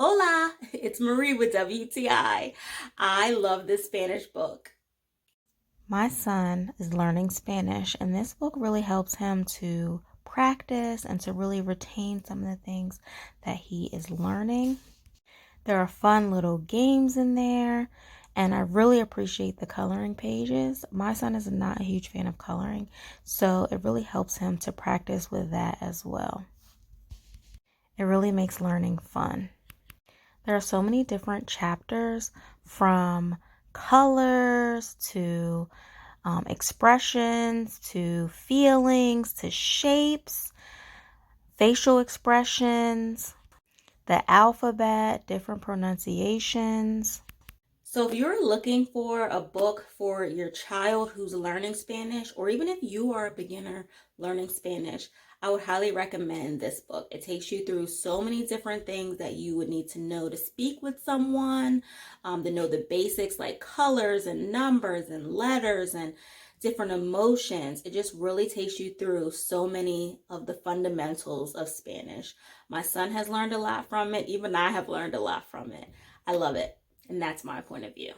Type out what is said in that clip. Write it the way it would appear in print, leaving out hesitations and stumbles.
Hola, it's Marie with WTI. I love this Spanish book. My son is learning Spanish, and this book really helps him to practice and to really retain some of the things that he is learning. There are fun little games in there, and I really appreciate the coloring pages. My son is not a huge fan of coloring, so it really helps him to practice with that as well. It really makes learning fun. There are so many different chapters, from colors to expressions to feelings to shapes, facial expressions, the alphabet, different pronunciations. So, if you're looking for a book for your child who's learning Spanish, or even if you are a beginner learning Spanish, I would highly recommend this book. It takes you through so many different things that you would need to know to speak with someone, to know the basics like colors and numbers and letters and different emotions. It just really takes you through so many of the fundamentals of Spanish. My son has learned a lot from it. Even I have learned a lot from it. I love it. And that's my point of view.